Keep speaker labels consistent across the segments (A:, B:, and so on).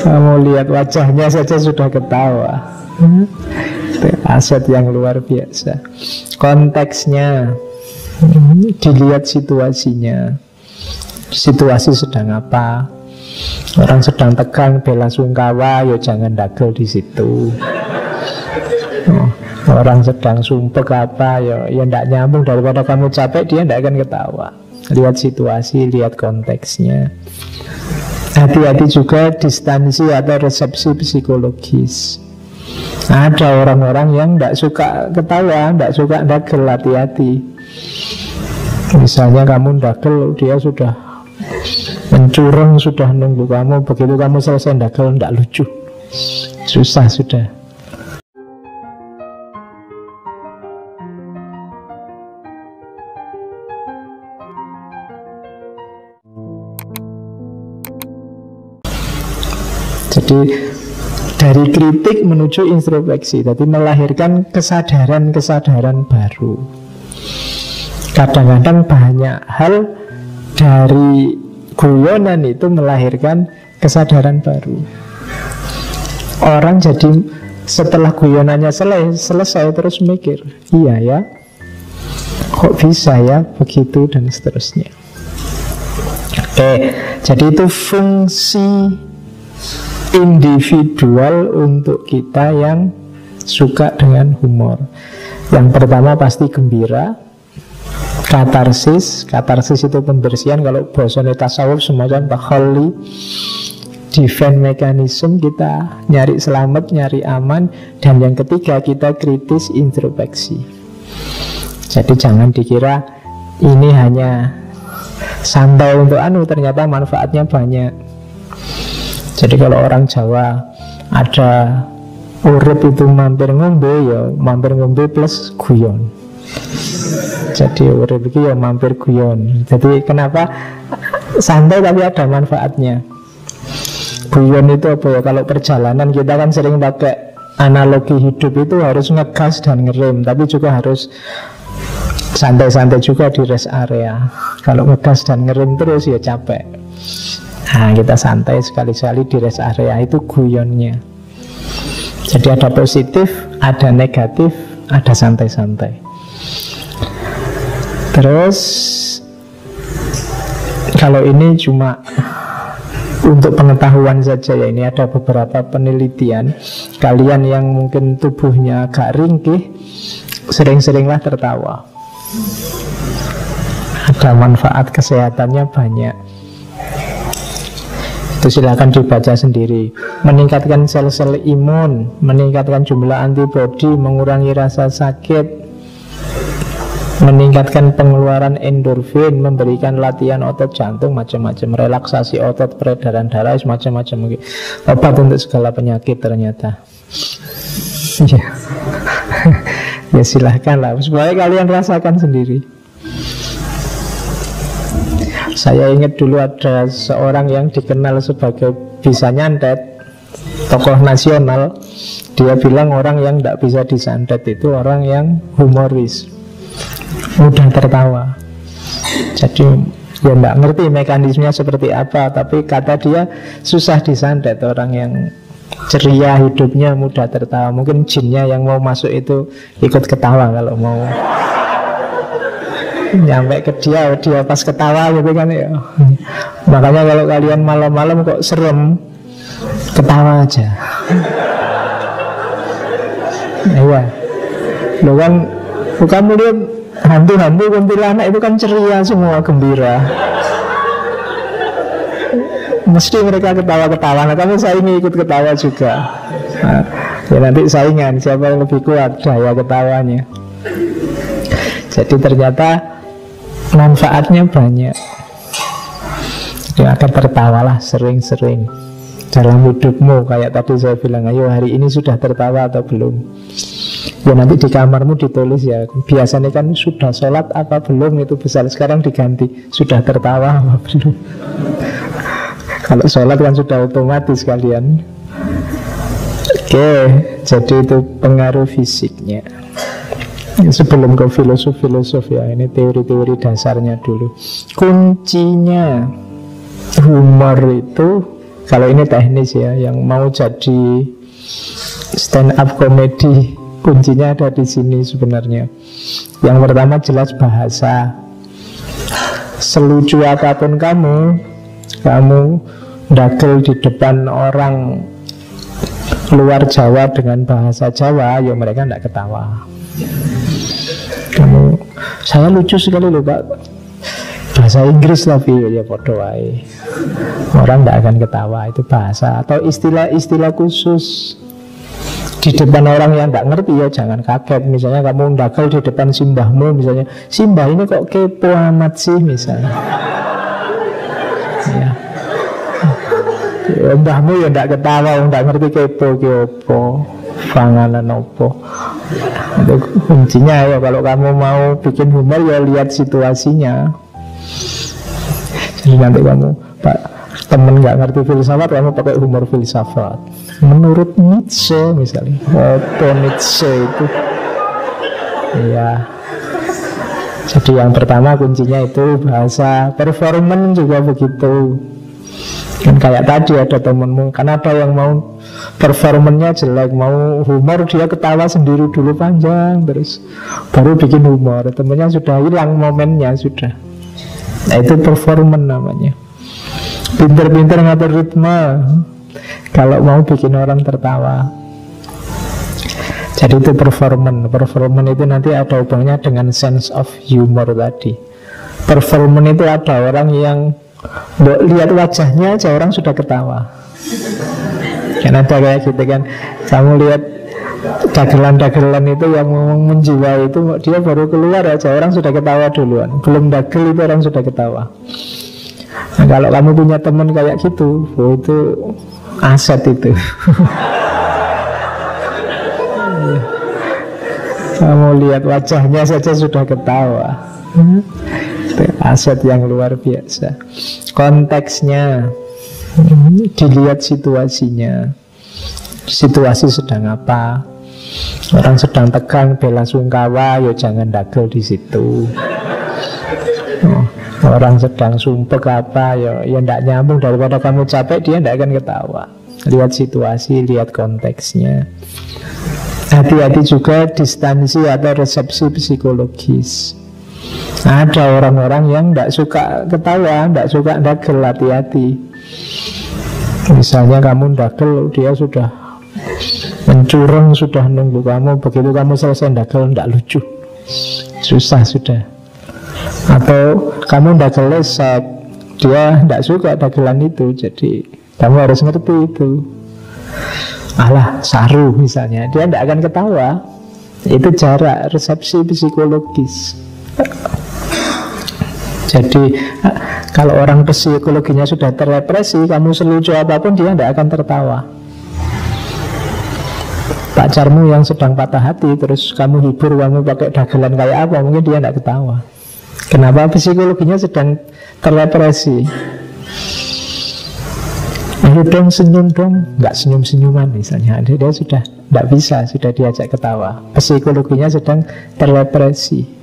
A: Kamu lihat wajahnya saja sudah ketawa. Itu aset yang luar biasa. Konteksnya, dilihat situasinya. Situasi sedang apa? Orang sedang tegang bela sungkawa, ya jangan dagel di situ. Orang sedang sumpek apa, ya ndak nyambung, daripada kamu capek dia ndak akan ketawa. Lihat situasi, lihat konteksnya. Hati-hati juga distansi atau resepsi psikologis. Ada orang-orang yang tidak suka ketawa, tidak suka dagel, hati-hati. Misalnya kamu dagel, dia sudah mencureng, sudah nunggu kamu. Begitu kamu selesai dagel, tidak lucu. Susah sudah. Jadi dari kritik menuju introspeksi, jadi melahirkan kesadaran-kesadaran baru. Kadang-kadang banyak hal dari guyonan itu melahirkan kesadaran baru. Orang jadi setelah guyonannya selesai terus mikir, iya ya, kok bisa ya begitu, dan seterusnya. Oke, jadi itu fungsi individual untuk kita yang suka dengan humor. Yang pertama pasti gembira, katarsis. Katarsis itu pembersihan. Kalau bahasanya tasawuf semacam tahalli, defense mechanism, kita nyari selamat, nyari aman. Dan yang ketiga kita kritis, introspeksi. Jadi jangan dikira ini hanya santai untuk ternyata manfaatnya banyak. Jadi kalau orang Jawa ada urip itu mampir ngombe, ya mampir ngombe plus guyon. Jadi urip itu ya mampir guyon. Jadi kenapa santai tapi ada manfaatnya. Guyon itu apa ya? Kalau perjalanan kita kan sering pakai analogi hidup, itu harus ngegas dan ngerem, tapi juga harus santai-santai juga di rest area. Kalau ngegas dan ngerem terus ya capek. Nah, kita santai sekali-sekali di rest area, itu guyonnya. Jadi ada positif, ada negatif, ada santai-santai. Terus kalau ini cuma untuk pengetahuan saja ya, ini ada beberapa penelitian. Kalian yang mungkin tubuhnya agak ringkih, sering-seringlah tertawa. Ada manfaat kesehatannya banyak. Itu silakan dibaca sendiri. Meningkatkan sel-sel imun, meningkatkan jumlah antibodi, mengurangi rasa sakit, meningkatkan pengeluaran endorfin, memberikan latihan otot jantung, macam-macam, relaksasi otot, peredaran darah, macam-macam. Obat untuk segala penyakit ternyata. Ya, ya silahkan lah, supaya kalian rasakan sendiri. Saya ingat dulu ada seorang yang dikenal sebagai bisa nyantet, tokoh nasional. Dia bilang orang yang tidak bisa disantet itu orang yang humoris, mudah tertawa. Jadi ya tidak ngerti mekanismenya seperti apa, tapi kata dia susah disantet. Orang yang ceria hidupnya, mudah tertawa. Mungkin jinnya yang mau masuk itu ikut ketawa kalau mau nyampe ke dia pas ketawa gitu kan ya. Makanya kalau kalian malam-malam kok serem, ketawa aja. Iya. Lo kan kamu lihat hantu-hantu kuntilanak itu kan ceria semua, gembira. Mesti mereka ketawa-ketawa. Nah, kamu saingi ikut ketawa juga. Nah, ya nanti saingan siapa yang lebih kuat daya ketawanya. Jadi ternyata manfaatnya banyak. Jadi akan tertawalah sering-sering dalam hidupmu. Kayak tadi saya bilang, ayo hari ini sudah tertawa atau belum. Ya nanti di kamarmu ditulis ya. Biasanya kan sudah sholat apa belum, itu besar. Sekarang diganti sudah tertawa apa belum. Kalau sholat kan sudah otomatis kalian. Oke, jadi itu pengaruh fisiknya. Sebelum ke filosof ya, ini teori-teori dasarnya dulu. Kuncinya humor itu, kalau ini teknis ya, yang mau jadi stand up comedy, kuncinya ada di sini sebenarnya. Yang pertama jelas bahasa. Selucu apapun kamu dagel di depan orang luar Jawa dengan bahasa Jawa, ya mereka tidak ketawa. Saya lucu sekali loh Pak, bahasa Inggris tapi ya podo wae. Orang tidak akan ketawa, itu bahasa. Atau istilah-istilah khusus di depan orang yang tidak ngerti, ya jangan kaget. Misalnya kamu dagel di depan simbahmu, misalnya, simbah ini kok kepo amat sih misalnya. Ya, mbahmu ya tidak ketawa, tidak ngerti kepo panganan opo. Itu kuncinya ya, kalau kamu mau bikin humor ya lihat situasinya. Jadi nanti kamu, Pak, temen nggak ngerti filsafat, kamu pakai humor filsafat. Menurut Nietzsche misalnya, apa Nietzsche itu? Ya. Jadi yang pertama kuncinya itu bahasa. Performance juga begitu. Kan kayak tadi ada temenmu, kan ada yang mau performanya jelek, mau humor, dia ketawa sendiri dulu panjang, terus baru bikin humor. Temennya sudah hilang momennya sudah. Nah itu performance namanya. Pinter-pinter ngatur ritme kalau mau bikin orang tertawa. Jadi itu performance. Performance itu nanti ada hubungannya dengan sense of humor tadi. Performance itu ada orang yang lihat wajahnya aja orang sudah ketawa. Kan ada kayak gitu kan. Kamu lihat dagelan-dagelan itu yang menjiwai itu, dia baru keluar aja orang sudah ketawa duluan. Belum dagel itu orang sudah ketawa. Nah, kalau kamu punya teman kayak gitu, itu aset itu. Kamu lihat wajahnya saja sudah ketawa. Aset yang luar biasa. Konteksnya, dilihat situasinya. Situasi sedang apa? Orang sedang tegang, bela sungkawa, ya jangan dagel di situ. Orang sedang sumpek apa, ya tidak nyambung, daripada kamu capek, dia tidak akan ketawa. Lihat situasi, lihat konteksnya. Hati-hati juga distansi atau resepsi psikologis. Ada orang-orang yang tidak suka ketawa, tidak suka dagel, hati-hati. Misalnya kamu dagel, dia sudah mencurang, sudah nunggu kamu. Begitu kamu selesai dagel, tidak lucu, susah sudah. Atau kamu dagel lesek, dia tidak suka dagelan itu. Jadi kamu harus ngerti itu. Alah, saru misalnya, dia tidak akan ketawa. Itu jarak resepsi psikologis. Jadi kalau orang psikologinya sudah terrepresi, kamu selucu apapun dia tidak akan tertawa. Pacarmu yang sedang patah hati, terus kamu hibur, kamu pakai dagelan kayak apa, mungkin dia tidak ketawa. Kenapa? Psikologinya sedang terrepresi. Ayo dong senyum dong, nggak senyum-senyuman misalnya, dia sudah tidak bisa, sudah diajak ketawa. Psikologinya sedang terrepresi.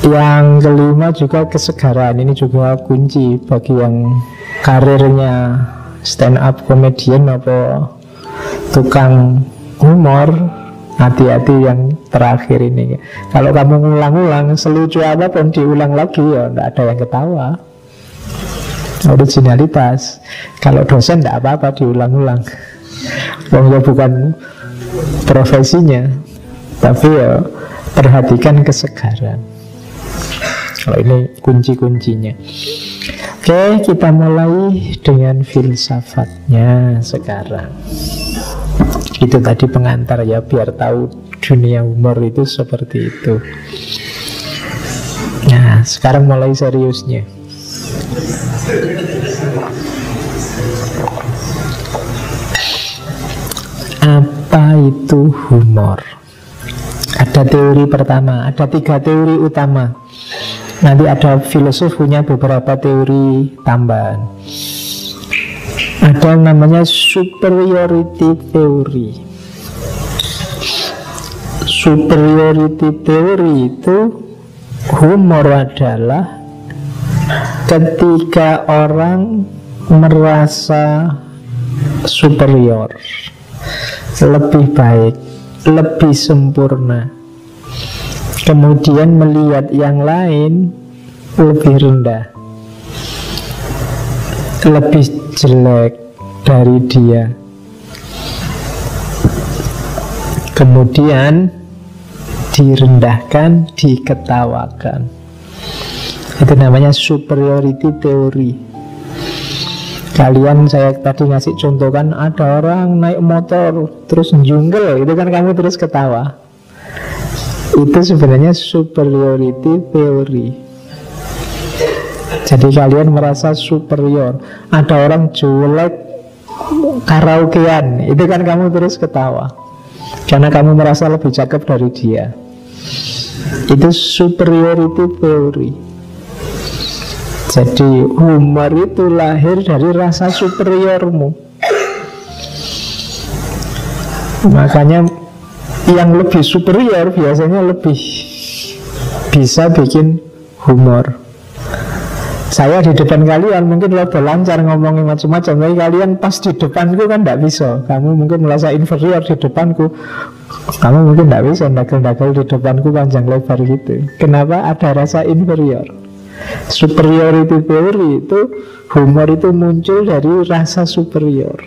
A: Yang kelima juga kesegaran. Ini juga kunci bagi yang karirnya stand up comedian atau tukang humor. Hati-hati yang terakhir ini. Kalau kamu ngulang-ulang, selucu apapun diulang lagi, ya tidak ada yang ketawa. Originalitas. Kalau dosen tidak apa-apa diulang-ulang. Wong ya bukan profesinya. Tapi ya perhatikan kesegaran. Kalau ini kunci-kuncinya. Oke, kita mulai dengan filsafatnya sekarang. Itu tadi pengantar ya, biar tahu dunia humor itu seperti itu. Nah, sekarang mulai seriusnya. Apa itu humor? Ada teori pertama, ada 3 teori utama. Nanti ada filosof punya beberapa teori tambahan. Ada yang namanya superiority theory. Superiority theory itu humor adalah ketika orang merasa superior, lebih baik, lebih sempurna, kemudian melihat yang lain lebih rendah, lebih jelek dari dia, kemudian direndahkan, diketawakan. Itu namanya superiority theory. Kalian, saya tadi ngasih contoh kan, ada orang naik motor terus jungle, itu kan kamu terus ketawa. Itu sebenarnya superiority theory. Jadi kalian merasa superior. Ada orang jelek karaokean, itu kan kamu terus ketawa karena kamu merasa lebih cakep dari dia. Itu superiority theory. Jadi humor itu lahir dari rasa superiormu. Makanya yang lebih superior biasanya lebih bisa bikin humor. Saya di depan kalian mungkin lebih lancar ngomongin macam-macam, tapi kalian pas di depanku kan tidak bisa. Kamu mungkin merasa inferior di depanku, kamu mungkin tidak bisa ndagel-ndagel di depanku panjang lebar gitu. Kenapa? Ada rasa inferior. Superiority theory itu, humor itu muncul dari rasa superior.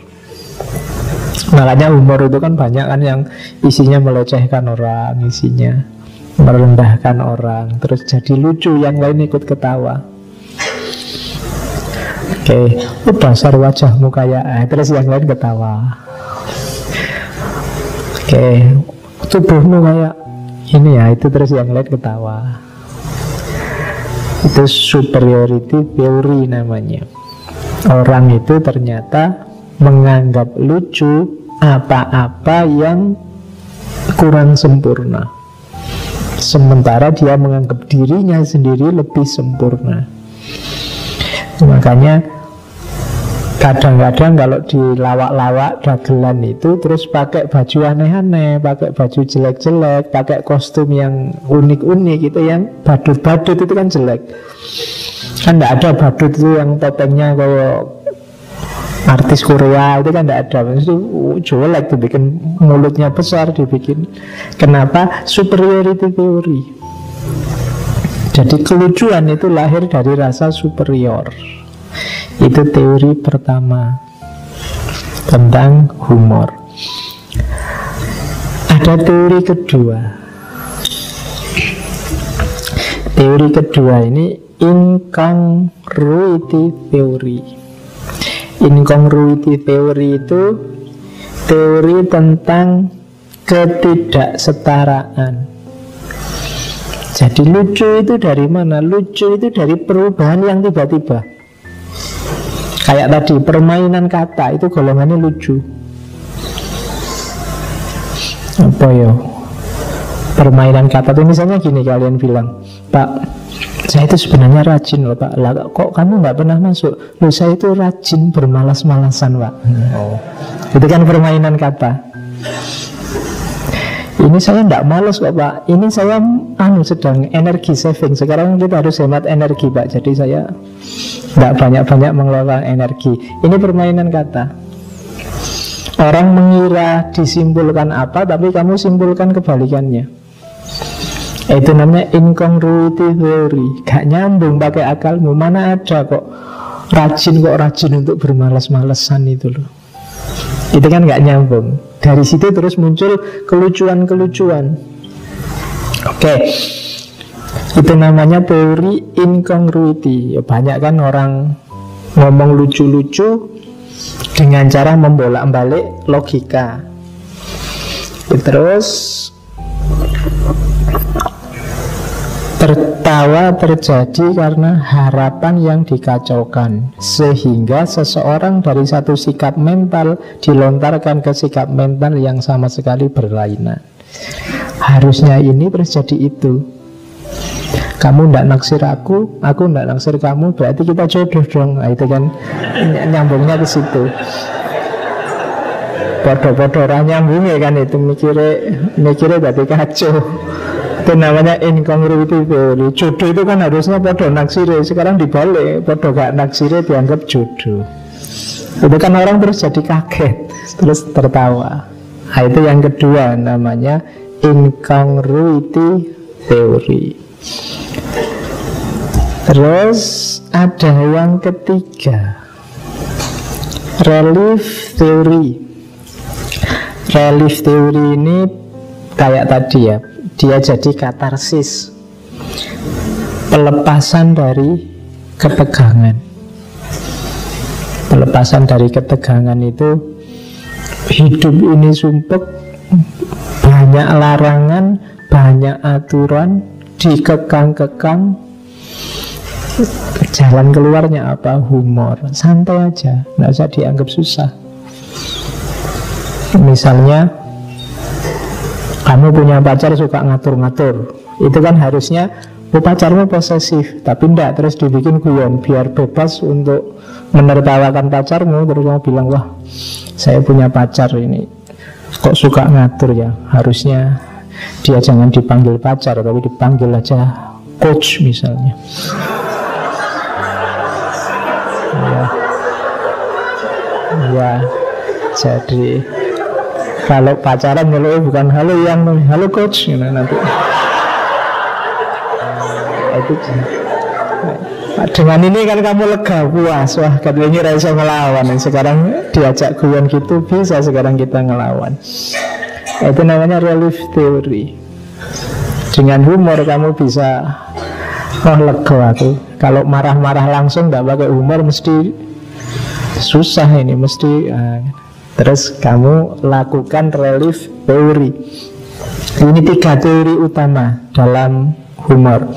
A: Makanya humor itu kan banyak kan yang isinya melecehkan orang, isinya merendahkan orang, terus jadi lucu, yang lain ikut ketawa. Oke, dasar wajahmu kayak terus yang lain ketawa. Oke, tubuhmu kayak ini ya, itu terus yang lain ketawa. Itu superiority theory namanya. Orang itu ternyata menganggap lucu apa-apa yang kurang sempurna, sementara dia menganggap dirinya sendiri lebih sempurna. Makanya kadang-kadang kalau di lawak-lawak dagelan itu terus pakai baju aneh-aneh, pakai baju jelek-jelek, pakai kostum yang unik-unik, itu yang badut-badut itu kan jelek. Kan tidak ada badut itu yang topengnya kayak artis Korea, itu kan tidak ada. Itu jelek, dibikin mulutnya besar, dibikin. Kenapa? Superiority theory. Jadi kelucuan itu lahir dari rasa superior. Itu teori pertama tentang humor. Ada teori kedua. Teori kedua ini incongruity theory. Incongruity theory itu teori tentang ketidaksetaraan. Jadi lucu itu dari mana? Lucu itu dari perubahan yang tiba-tiba. Kayak tadi, permainan kata itu golongannya lucu. Apa ya? Permainan kata itu misalnya gini, kalian bilang, Pak, saya itu sebenarnya rajin loh Pak. Lah, kok kamu nggak pernah masuk? Loh, saya itu rajin bermalas-malasan Pak. Oh. Itu kan permainan kata. Ini saya tidak malas kok Pak. Ini saya sedang energi saving. Sekarang kita harus hemat energi Pak. Jadi saya tidak banyak-banyak mengelola energi. Ini permainan kata. Orang mengira disimpulkan apa, tapi kamu simpulkan kebalikannya. Itu namanya incongruity theory. Gak nyambung pakai akalmu. Mana ada kok rajin untuk bermalas-malasan itu loh. Itu kan gak nyambung. Dari situ terus muncul kelucuan-kelucuan. Oke. Itu namanya teori incongruity. Ya, banyak kan orang ngomong lucu-lucu dengan cara membolak-balik logika. Terus tertawa terjadi karena harapan yang dikacaukan, sehingga seseorang dari satu sikap mental dilontarkan ke sikap mental yang sama sekali berlainan. Harusnya ini terus jadi itu. Kamu tidak naksir aku tidak naksir kamu, berarti kita jodoh dong. Nah, itu kan nyambungnya ke situ. podo-podo ora nyambung ya kan, itu mikire tadi kacau. Itu namanya incongruity theory. Jodoh itu kan harusnya podo naksire, sekarang dibalik, podo gak naksire dianggap jodoh. Itu kan orang terus jadi kaget, terus tertawa. Nah, itu yang kedua, namanya incongruity theory. Terus ada yang ketiga, relief theory. Relief theory ini kayak tadi ya, dia jadi katarsis, pelepasan dari ketegangan. Pelepasan dari ketegangan itu, hidup ini sumpek, banyak larangan, banyak aturan, dikekang-kekang. Jalan keluarnya apa? Humor. Santai aja, nggak usah dianggap susah. Misalnya kamu punya pacar suka ngatur-ngatur, itu kan harusnya pacarmu posesif, tapi enggak, terus dibikin guyon biar bebas untuk menertawakan pacarmu. Terus kamu bilang, wah saya punya pacar ini kok suka ngatur ya, harusnya dia jangan dipanggil pacar tapi dipanggil aja coach misalnya. Ya, jadi kalau pacaran ngeluh bukan halo yang, halo coach gitu, nanti itu dengan ini kan kamu lega, puas, wah katanya rasa ngelawan. Sekarang diajak guyon gitu bisa, sekarang kita ngelawan. Itu namanya relief theory. Dengan humor kamu bisa, oh lega aku. Kalau marah-marah langsung tidak pakai humor mesti susah ini, mesti terus kamu lakukan relief theory. Ini 3 teori utama dalam humor.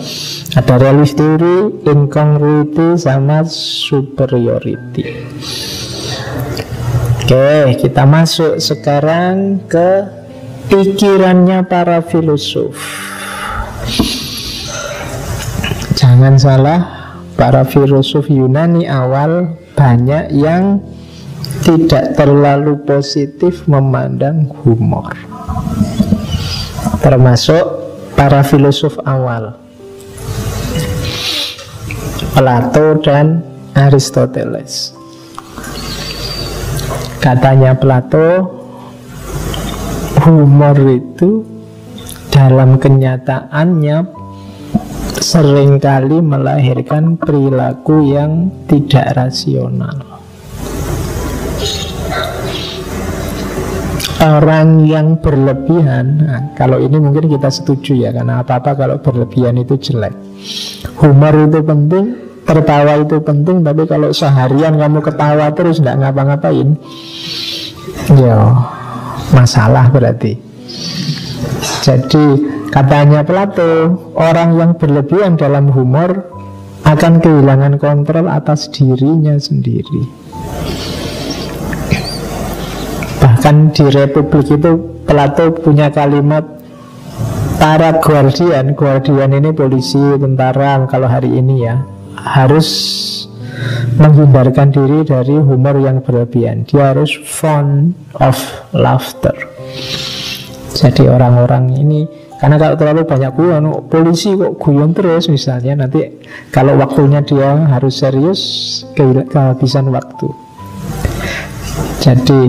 A: Ada relief theory, incongruity, sama superiority. Oke, kita masuk sekarang ke pikirannya para filosof. Jangan salah, para filosof Yunani awal banyak yang tidak terlalu positif memandang humor, termasuk para filosof awal, Plato dan Aristoteles. Katanya Plato, humor itu dalam kenyataannya seringkali melahirkan perilaku yang tidak rasional. Orang yang berlebihan, nah, kalau ini mungkin kita setuju ya, karena apa-apa kalau berlebihan itu jelek. Humor itu penting, tertawa itu penting, tapi kalau seharian kamu ketawa terus tidak ngapa-ngapain, ya masalah berarti. Jadi katanya Plato, orang yang berlebihan dalam humor akan kehilangan kontrol atas dirinya sendiri. Bahkan di Republik itu Plato punya kalimat, para guardian ini polisi, tentara kalau hari ini ya, harus menghindarkan diri dari humor yang berlebihan. Dia harus fond of laughter. Jadi orang-orang ini, karena kalau terlalu banyak guyon, polisi kok guyon terus misalnya, nanti kalau waktunya dia harus serius, kehabisan waktu. Jadi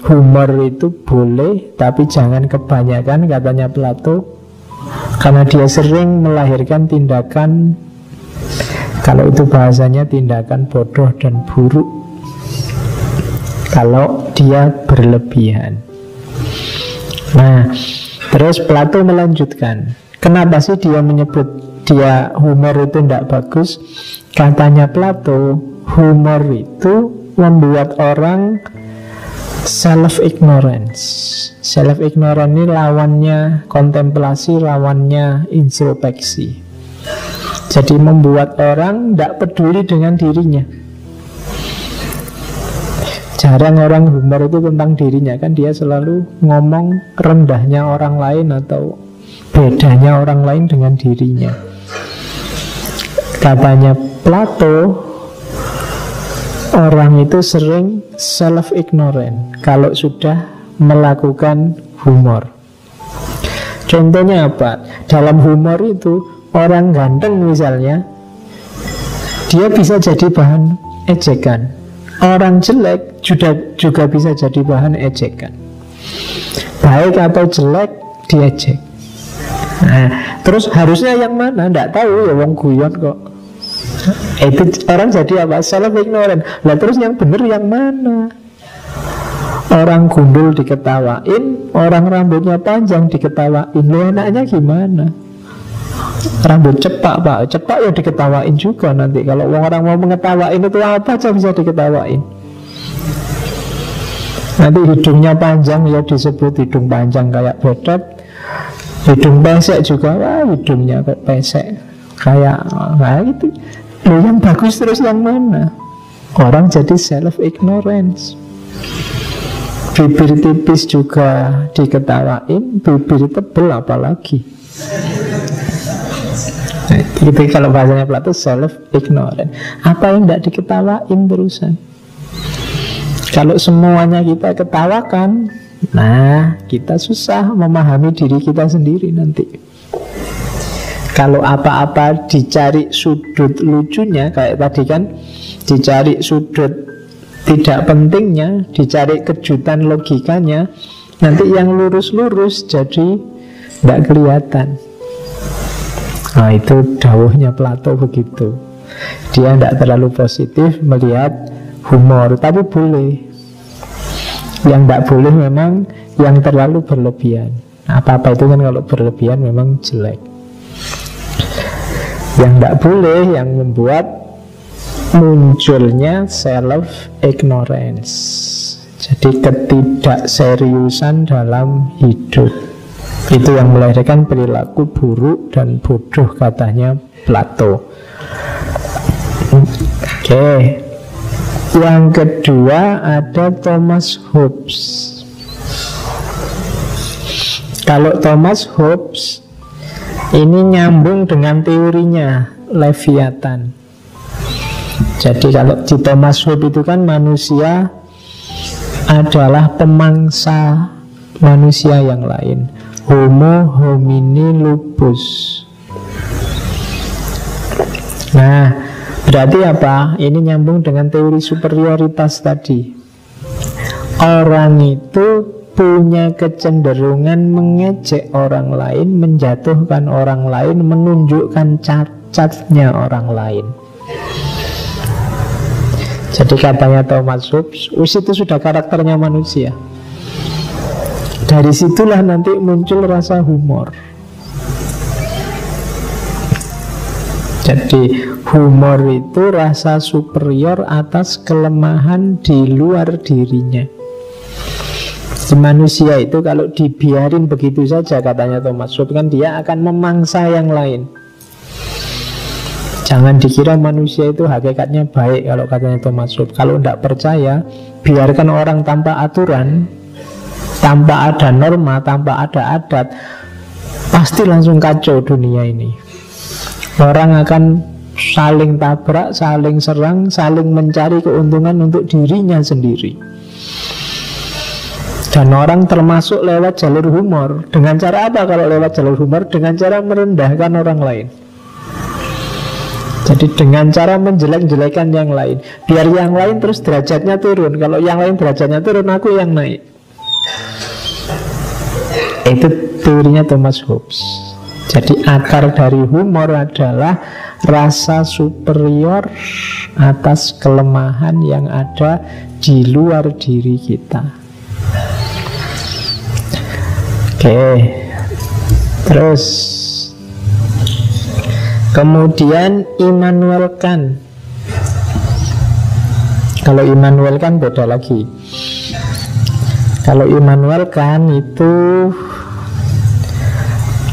A: humor itu boleh, tapi jangan kebanyakan, katanya Plato, karena dia sering melahirkan tindakan, kalau itu bahasanya tindakan bodoh dan buruk, kalau dia berlebihan. Nah, terus Plato melanjutkan, kenapa sih dia menyebut dia humor itu tidak bagus? Katanya Plato, humor itu membuat orang self-ignorance. Self-ignorance ini lawannya kontemplasi, lawannya introspeksi. Jadi membuat orang tidak peduli dengan dirinya. Jarang orang humor itu tentang dirinya, kan dia selalu ngomong rendahnya orang lain atau bedanya orang lain dengan dirinya. Katanya Plato, orang itu sering self-ignorant kalau sudah melakukan humor. Contohnya apa? Dalam humor itu, orang ganteng misalnya, dia bisa jadi bahan ejekan. Orang jelek juga bisa jadi bahan ejekan. Baik atau jelek, diejek. Nah, terus harusnya yang mana? Nggak tahu ya, wong guyon kok. Itu orang jadi apa? Self ignorant. Lah terus yang benar yang mana? Orang gundul diketawain, orang rambutnya panjang diketawain. Lu enaknya gimana? Rambut cepak pak, cepak ya diketawain juga nanti. Kalau orang mau mengetawain itu apa aja bisa diketawain. Nanti hidungnya panjang ya disebut hidung panjang kayak bedot. Hidung pesek juga, wah hidungnya kok pesek kayak gitu. Loh yang bagus terus yang mana? Orang jadi self ignorance. Bibir tipis juga diketawain, bibir tebel apalagi. Nah, itu kalau bahasanya Plato self ignorant. Apa yang tidak diketawain terusan? Kalau semuanya kita ketawakan, nah kita susah memahami diri kita sendiri nanti. Kalau apa-apa dicari sudut lucunya, kayak tadi kan, dicari sudut tidak pentingnya, dicari kejutan logikanya, nanti yang lurus-lurus jadi tidak kelihatan. Nah itu dawuhnya Plato begitu. Dia tidak terlalu positif melihat humor, tapi boleh. Yang tidak boleh memang yang terlalu berlebihan. Apa-apa itu kan kalau berlebihan memang jelek. Yang tidak boleh yang membuat munculnya self ignorance. Jadi ketidakseriusan dalam hidup. Itu yang melahirkan perilaku buruk dan bodoh katanya Plato. Oke. Yang kedua ada Thomas Hobbes. Kalau Thomas Hobbes ini nyambung dengan teorinya Leviathan. Jadi kalau di Thomas Hobbes itu kan manusia adalah pemangsa manusia yang lain. Homo homini lupus. Nah, berarti apa? Ini nyambung dengan teori superioritas tadi. Orang itu punya kecenderungan mengejek orang lain, menjatuhkan orang lain, menunjukkan cacatnya orang lain. Jadi katanya Thomas Hobbes, itu sudah karakternya manusia. Dari situlah nanti muncul rasa humor. Jadi humor itu rasa superior atas kelemahan di luar dirinya. Di manusia itu kalau dibiarin begitu saja, katanya Thomas Hobbes, kan dia akan memangsa yang lain. Jangan dikira manusia itu hakikatnya baik, kalau katanya Thomas Hobbes. Kalau tidak percaya, biarkan orang tanpa aturan, tanpa ada norma, tanpa ada adat, pasti langsung kacau dunia ini. Orang akan saling tabrak, saling serang, saling mencari keuntungan untuk dirinya sendiri. Dan orang termasuk lewat jalur humor. Dengan cara apa kalau lewat jalur humor? Dengan cara merendahkan orang lain. Jadi dengan cara menjelek-jelekan yang lain, biar yang lain terus derajatnya turun. Kalau yang lain derajatnya turun, aku yang naik. Itu teorinya Thomas Hobbes. Jadi akar dari humor adalah rasa superior atas kelemahan yang ada di luar diri kita. Oke. Terus kemudian Immanuel Kant. Kalau Immanuel Kant beda lagi. Kalau Immanuel Kant itu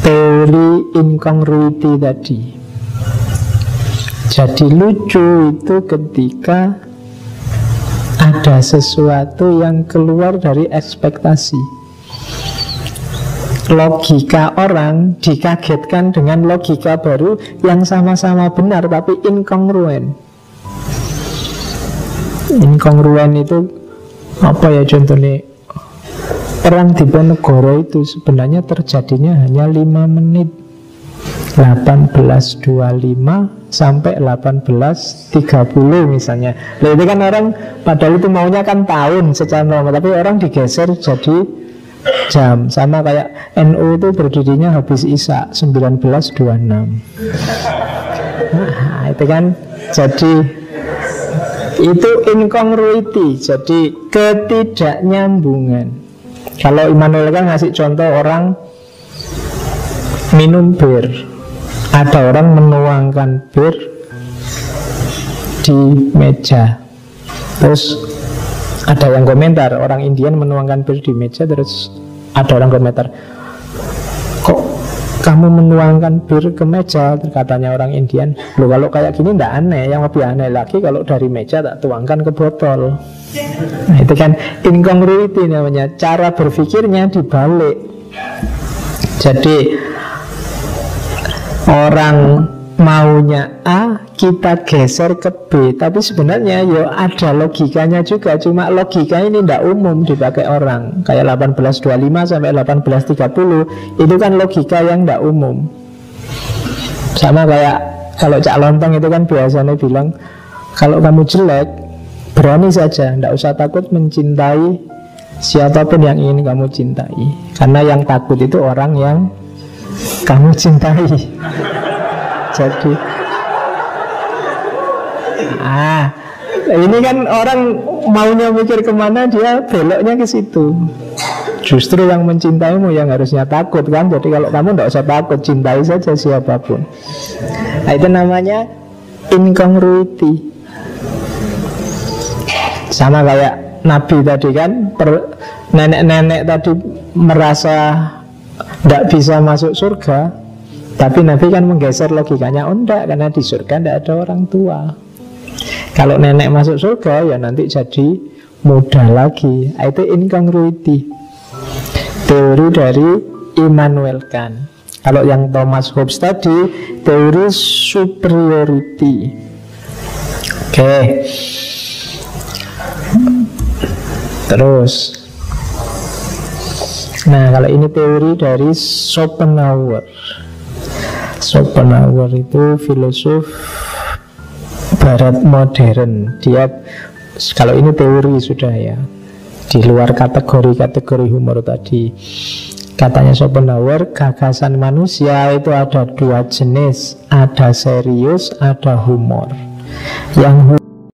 A: teori incongruity tadi. Jadi lucu itu ketika ada sesuatu yang keluar dari ekspektasi. Logika orang dikagetkan dengan logika baru yang sama-sama benar tapi inkongruen. Inkongruen itu apa ya contohnya? Perang Diponegoro itu sebenarnya terjadinya hanya 5 menit, 1825 sampai 1830 misalnya. Nah, itu kan orang padahal itu maunya kan tahun secara normal, tapi orang digeser jadi jam. Sama kayak NU itu berdirinya habis Isya 1926. Nah, itu kan jadi itu incongruity, jadi ketidaknyambungan. Kalau Immanuel kan ngasih contoh orang minum bir, ada orang menuangkan bir di meja, terus ada yang komentar, orang Indian menuangkan bir di meja, terus ada orang komentar, kok kamu menuangkan bir ke meja? Katanya orang Indian, loh kalau kayak gini ndak aneh, yang lebih aneh lagi kalau dari meja tak tuangkan ke botol. Nah, itu kan incongruity namanya, cara berpikirnya dibalik. Jadi orang maunya A, kita geser ke B, tapi sebenarnya ya ada logikanya juga, cuma logika ini tidak umum dipakai orang. Kayak 1825 sampai 1830 itu kan logika yang tidak umum. Sama kayak kalau Cak Lontong itu kan biasanya bilang, kalau kamu jelek, berani saja, tidak usah takut mencintai siapapun yang ingin kamu cintai, karena yang takut itu orang yang kamu cintai. Jadi ini kan orang maunya mikir kemana, dia beloknya ke situ. Justru yang mencintaimu yang harusnya takut kan. Jadi kalau kamu tidak usah takut, cintai saja siapapun. Nah, itu namanya incongruity. Sama kayak Nabi tadi kan, nenek-nenek tadi merasa tidak bisa masuk surga, tapi Nabi kan menggeser logikanya, oh enggak, karena di surga tidak ada orang tua. Kalau nenek masuk surga ya nanti jadi muda lagi. Itu incongruity, teori dari Immanuel Kant. Kalau yang Thomas Hobbes tadi, teori superiority. Oke. Terus, nah kalau ini teori dari Schopenhauer. Schopenhauer itu filosof Barat modern. Dia, kalau ini teori sudah ya, di luar kategori-kategori humor tadi. Katanya Schopenhauer, gagasan manusia itu ada 2 jenis, ada serius, ada humor. Yang